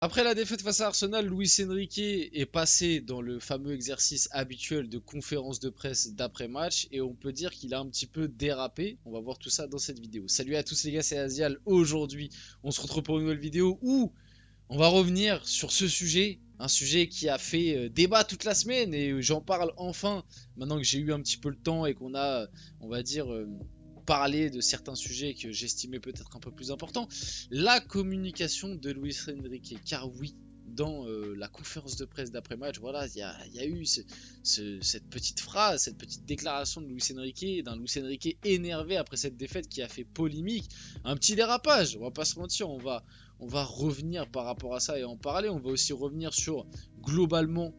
Après la défaite face à Arsenal, Luis Enrique est passé dans le fameux exercice habituel de conférence de presse d'après-match et on peut dire qu'il a un petit peu dérapé. On va voir tout ça dans cette vidéo. Salut à tous les gars, c'est Azial. Aujourd'hui, on se retrouve pour une nouvelle vidéo où on va revenir sur ce sujet. Un sujet qui a fait débat toute la semaine et j'en parle enfin maintenant que j'ai eu un petit peu le temps et qu'on a, on va dire, parlé de certains sujets que j'estimais peut-être un peu plus importants. La communication de Luis Enrique, car oui, dans la conférence de presse d'après-match, voilà, il y a eu cette petite phrase, cette petite déclaration de Luis Enrique, d'un Luis Enrique énervé après cette défaite qui a fait polémique, un petit dérapage, on va pas se mentir, on va revenir par rapport à ça et en parler, on va aussi revenir sur globalement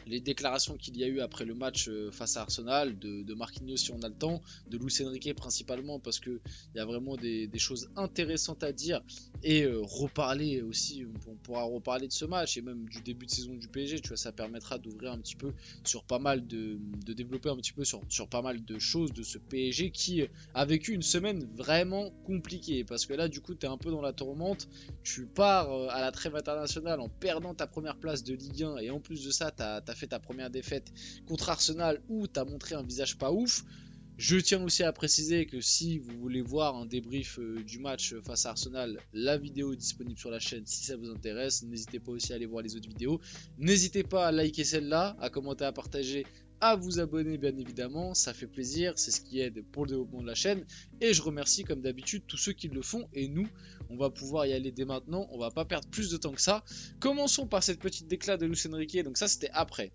les déclarations qu'il y a eu après le match face à Arsenal, de Marquinhos si on a le temps, de Luis Enrique principalement parce qu'il y a vraiment des choses intéressantes à dire et reparler aussi, on pourra reparler de ce match et même du début de saison du PSG, tu vois, ça permettra d'ouvrir un petit peu sur pas mal de développer un petit peu sur pas mal de choses de ce PSG qui a vécu une semaine vraiment compliquée parce que là du coup tu es un peu dans la tourmente, tu pars à la trêve internationale en perdant ta première place de Ligue 1 et en plus de ça tu as fait ta première défaite contre Arsenal où tu as montré un visage pas ouf. Je tiens aussi à préciser que si vous voulez voir un débrief du match face à Arsenal, la vidéo est disponible sur la chaîne si ça vous intéresse. N'hésitez pas aussi à aller voir les autres vidéos. N'hésitez pas à liker celle-là, à commenter, à partager, à vous abonner bien évidemment. Ça fait plaisir, c'est ce qui aide pour le développement de la chaîne. Et je remercie comme d'habitude tous ceux qui le font. Et nous, on va pouvoir y aller dès maintenant. On va pas perdre plus de temps que ça. Commençons par cette petite déclat de Luis Enrique. Donc ça c'était après.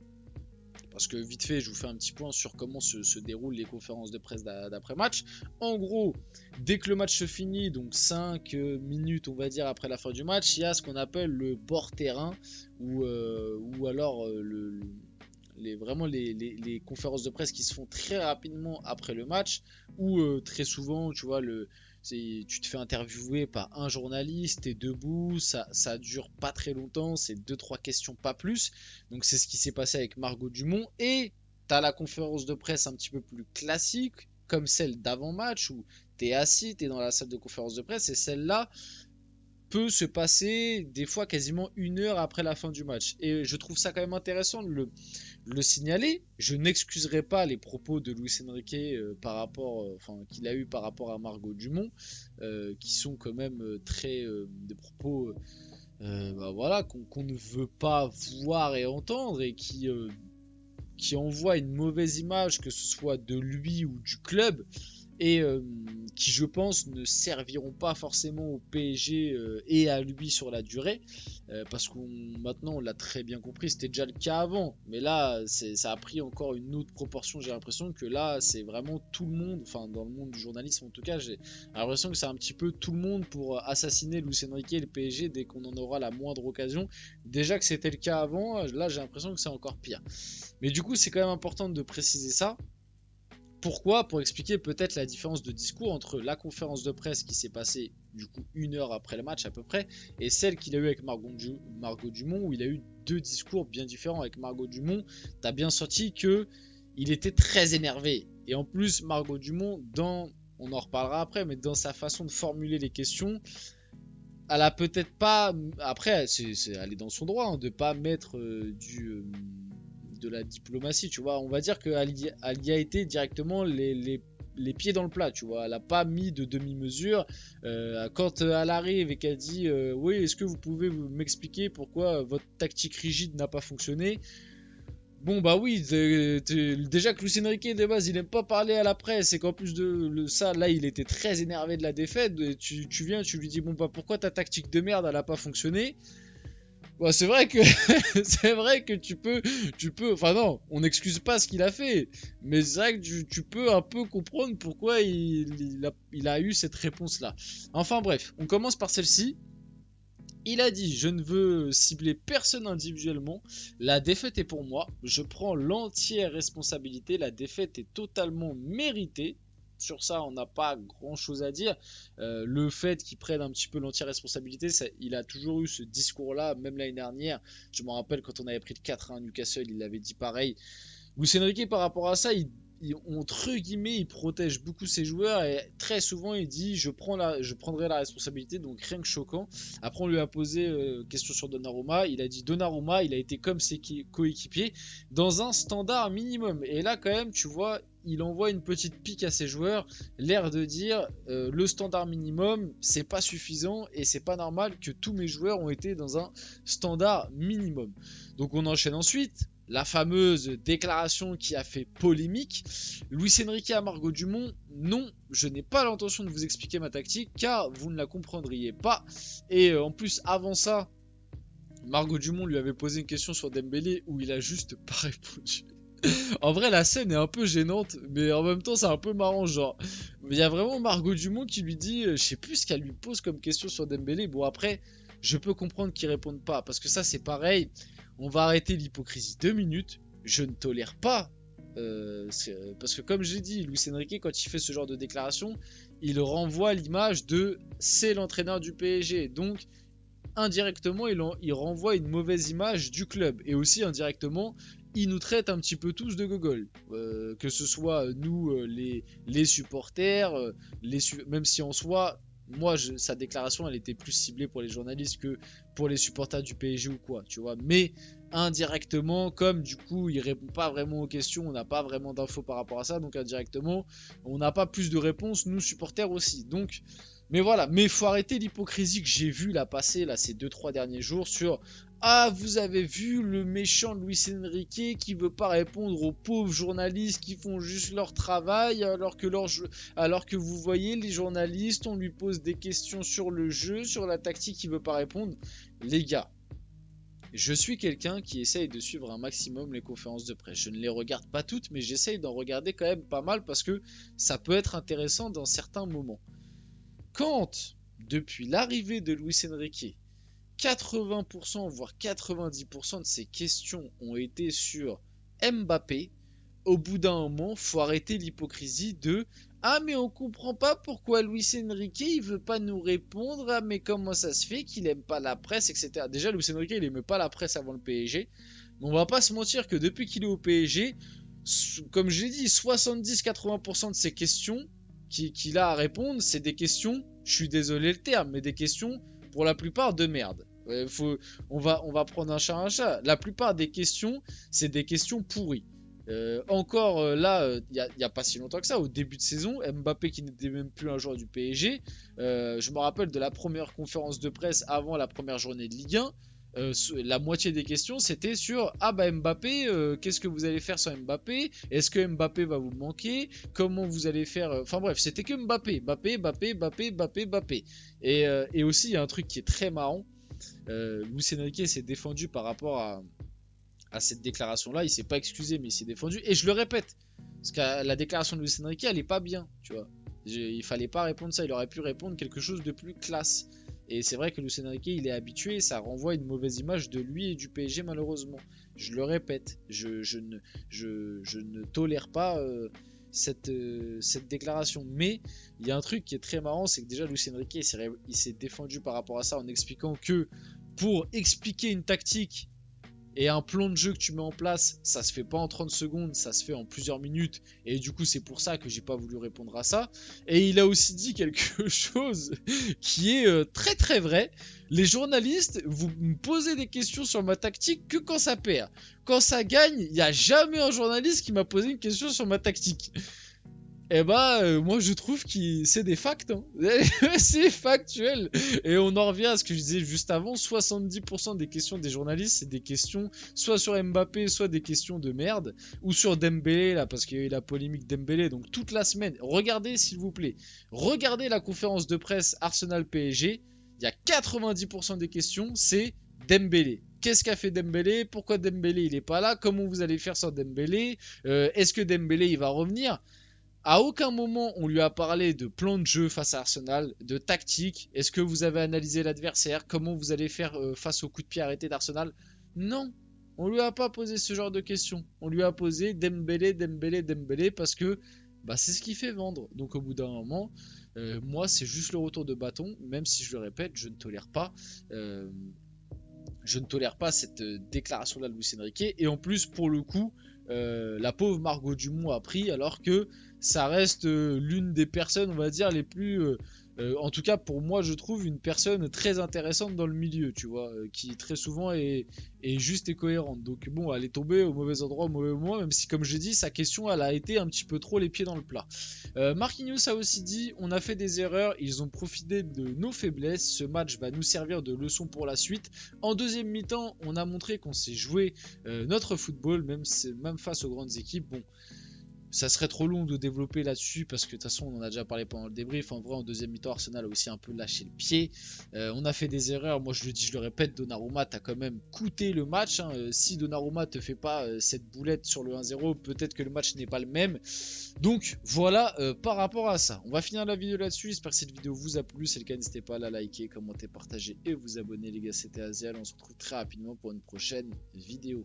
Parce que vite fait, je vous fais un petit point sur comment se déroulent les conférences de presse d'après-match. En gros, dès que le match se finit, donc 5 minutes on va dire après la fin du match, il y a ce qu'on appelle le bord terrain ou alors vraiment les conférences de presse qui se font très rapidement après le match ou très souvent, tu vois, tu te fais interviewer par un journaliste, t'es debout, ça dure pas très longtemps, c'est 2-3 questions, pas plus. Donc c'est ce qui s'est passé avec Margot Dumont. Et t'as la conférence de presse un petit peu plus classique, comme celle d'avant-match, où t'es assis, t'es dans la salle de conférence de presse, et celle-là peut se passer des fois quasiment 1 heure après la fin du match. Et je trouve ça quand même intéressant de le signaler. Je n'excuserai pas les propos de Luis Enrique par rapport, qu'il a eu par rapport à Margot Dumont, qui sont quand même des propos, voilà, qu'on ne veut pas voir et entendre et qui envoient une mauvaise image, que ce soit de lui ou du club. Et qui je pense ne serviront pas forcément au PSG et à lui sur la durée parce qu'on maintenant on l'a très bien compris, c'était déjà le cas avant, mais là ça a pris encore une autre proportion. J'ai l'impression que là c'est vraiment tout le monde, enfin dans le monde du journalisme en tout cas, j'ai l'impression que c'est un petit peu tout le monde pour assassiner Luis Enrique et le PSG dès qu'on en aura la moindre occasion. Déjà que c'était le cas avant, là j'ai l'impression que c'est encore pire, mais du coup c'est quand même important de préciser ça. Pourquoi? Pour expliquer peut-être la différence de discours entre la conférence de presse qui s'est passée du coup 1 heure après le match à peu près et celle qu'il a eu avec Margot Dumont où il a eu 2 discours bien différents. Avec Margot Dumont, t'as bien senti que il était très énervé et en plus Margot Dumont, on en reparlera après, mais dans sa façon de formuler les questions, elle a peut-être pas, après elle est dans son droit hein, de pas mettre de la diplomatie, tu vois. On va dire qu'elle y a été directement les pieds dans le plat, tu vois. Elle n'a pas mis de demi-mesure. Quand elle arrive et qu'elle dit oui, est-ce que vous pouvez m'expliquer pourquoi votre tactique rigide n'a pas fonctionné? Bon bah oui, déjà que Luis Enrique de base il aime pas parler à la presse et qu'en plus de ça là il était très énervé de la défaite, tu viens tu lui dis bon bah pourquoi ta tactique de merde elle a pas fonctionné? Ouais, c'est vrai que c'est vrai que enfin non, on n'excuse pas ce qu'il a fait, mais c'est vrai que tu peux un peu comprendre pourquoi il a eu cette réponse-là. Enfin bref, on commence par celle-ci. Il a dit: je ne veux cibler personne individuellement, la défaite est pour moi, je prends l'entière responsabilité, la défaite est totalement méritée. Sur ça, on n'a pas grand chose à dire. Le fait qu'il prenne un petit peu l'entière responsabilité, il a toujours eu ce discours-là, même l'année dernière. Je me rappelle quand on avait pris le 4-1 à Newcastle, il avait dit pareil. Luis Enrique, par rapport à ça, entre guillemets, il protège beaucoup ses joueurs et très souvent il dit je prendrai la responsabilité, donc rien que choquant. Après on lui a posé question sur Donnarumma, il a dit Donnarumma il a été comme ses coéquipiers dans un standard minimum. Et là quand même tu vois, il envoie une petite pique à ses joueurs, l'air de dire le standard minimum c'est pas suffisant et c'est pas normal que tous mes joueurs ont été dans un standard minimum. Donc on enchaîne ensuite. La fameuse déclaration qui a fait polémique. Luis Enrique à Margot Dumont, non, je n'ai pas l'intention de vous expliquer ma tactique car vous ne la comprendriez pas. Et en plus, avant ça, Margot Dumont lui avait posé une question sur Dembélé où il a juste pas répondu. En vrai, la scène est un peu gênante, mais en même temps, c'est un peu marrant. Genre, il y a vraiment Margot Dumont qui lui dit, je sais plus ce qu'elle lui pose comme question sur Dembélé. Bon, après, je peux comprendre qu'il réponde pas parce que ça, c'est pareil. On va arrêter l'hypocrisie 2 minutes. Je ne tolère pas. Parce que comme j'ai dit, Luis Enrique, quand il fait ce genre de déclaration, il renvoie l'image de c'est l'entraîneur du PSG. Donc, indirectement, il renvoie une mauvaise image du club. Et aussi, indirectement, il nous traite un petit peu tous de gogol. Que ce soit nous, les supporters, même si en soi... Moi, sa déclaration, elle était plus ciblée pour les journalistes que pour les supporters du PSG ou quoi, tu vois. Mais indirectement, comme du coup, il répond pas vraiment aux questions, on n'a pas vraiment d'infos par rapport à ça, donc indirectement, on n'a pas plus de réponses, nous supporters aussi. Donc, mais voilà, mais faut arrêter l'hypocrisie que j'ai vu là passer là ces 2-3 derniers jours sur ah, vous avez vu le méchant Luis Enrique qui veut pas répondre aux pauvres journalistes qui font juste leur travail alors que vous voyez les journalistes, on lui pose des questions sur le jeu, sur la tactique, il veut pas répondre. Les gars, je suis quelqu'un qui essaye de suivre un maximum les conférences de presse. Je ne les regarde pas toutes, mais j'essaye d'en regarder quand même pas mal parce que ça peut être intéressant dans certains moments. Quand, depuis l'arrivée de Luis Enrique, 80% voire 90% de ces questions ont été sur Mbappé, au bout d'un moment, faut arrêter l'hypocrisie de ah mais on comprend pas pourquoi Luis Enrique il veut pas nous répondre, ah mais comment ça se fait qu'il aime pas la presse, etc. Déjà Luis Enrique il aimait pas la presse avant le PSG, mais on va pas se mentir que depuis qu'il est au PSG, comme j'ai dit, 70-80% de ces questions qu'il a à répondre, c'est des questions, je suis désolé le terme, mais des questions pour la plupart de merde. On va prendre un chat. La plupart des questions, c'est des questions pourries. Là, il n'y a pas si longtemps que ça, au début de saison, Mbappé qui n'était même plus un joueur du PSG, je me rappelle de la première conférence de presse avant la première journée de Ligue 1, la moitié des questions c'était sur ah bah Mbappé, qu'est-ce que vous allez faire sans Mbappé, est-ce que Mbappé va vous manquer, comment vous allez faire, enfin bref c'était que Mbappé. Et aussi il y a un truc qui est très marrant, Luis Enrique s'est défendu par rapport à cette déclaration là, il s'est pas excusé mais il s'est défendu, et je le répète parce que la déclaration de Luis Enrique elle est pas bien, tu vois. Il fallait pas répondre ça, il aurait pu répondre quelque chose de plus classe. Et c'est vrai que Luis Enrique, il est habitué et ça renvoie une mauvaise image de lui et du PSG malheureusement. Je le répète, je ne tolère pas cette déclaration. Mais il y a un truc qui est très marrant, c'est que déjà Luis Enrique, il s'est défendu par rapport à ça en expliquant que pour expliquer une tactique et un plan de jeu que tu mets en place, ça se fait pas en 30 secondes, ça se fait en plusieurs minutes. Et du coup, c'est pour ça que j'ai pas voulu répondre à ça. Et il a aussi dit quelque chose qui est très très vrai. Les journalistes, vous me posez des questions sur ma tactique que quand ça perd. Quand ça gagne, il n'y a jamais un journaliste qui m'a posé une question sur ma tactique. Eh bah, moi je trouve que c'est des facts, hein. C'est factuel. Et on en revient à ce que je disais juste avant, 70% des questions des journalistes, c'est des questions soit sur Mbappé, soit des questions de merde, ou sur Dembélé, là, parce qu'il y a eu la polémique Dembélé, donc toute la semaine, regardez s'il vous plaît, regardez la conférence de presse Arsenal-PSG, il y a 90% des questions, c'est Dembélé. Qu'est-ce qu'a fait Dembélé? Pourquoi Dembélé il est pas là? Comment vous allez faire sans Dembélé? Est-ce que Dembélé il va revenir? À aucun moment on lui a parlé de plan de jeu face à Arsenal, de tactique. Est-ce que vous avez analysé l'adversaire? Comment vous allez faire face au coup de pied arrêté d'Arsenal? Non, on lui a pas posé ce genre de questions. On lui a posé Dembélé parce que bah, c'est ce qui fait vendre. Donc au bout d'un moment, moi c'est juste le retour de bâton, même si je le répète, je ne tolère pas. Je ne tolère pas cette déclaration-là de Luis Enrique. Et en plus, pour le coup, la pauvre Margot Dumont a pris, alors que ça reste l'une des personnes, on va dire, les plus... en tout cas, pour moi, je trouve une personne très intéressante dans le milieu, tu vois, qui très souvent est juste et cohérente. Donc bon, elle est tombée au mauvais endroit, au mauvais moment, même si, comme j'ai dit, sa question, elle a été un petit peu trop les pieds dans le plat. Marquinhos a aussi dit: on a fait des erreurs, ils ont profité de nos faiblesses, ce match va nous servir de leçon pour la suite. En deuxième mi-temps, on a montré qu'on sait jouer notre football, même face aux grandes équipes. Bon, ça serait trop long de développer là-dessus parce que de toute façon on en a déjà parlé pendant le débrief. En vrai, en deuxième mi-temps, Arsenal a aussi un peu lâché le pied. On a fait des erreurs. Moi je le dis, je le répète, Donnarumma t'a quand même coûté le match, hein. Si Donnarumma te fait pas cette boulette sur le 1-0, peut-être que le match n'est pas le même. Donc voilà, par rapport à ça, on va finir la vidéo là-dessus. J'espère que cette vidéo vous a plu. Si c'est le cas, n'hésitez pas à la liker, commenter, partager et vous abonner les gars. C'était Aziel, on se retrouve très rapidement pour une prochaine vidéo.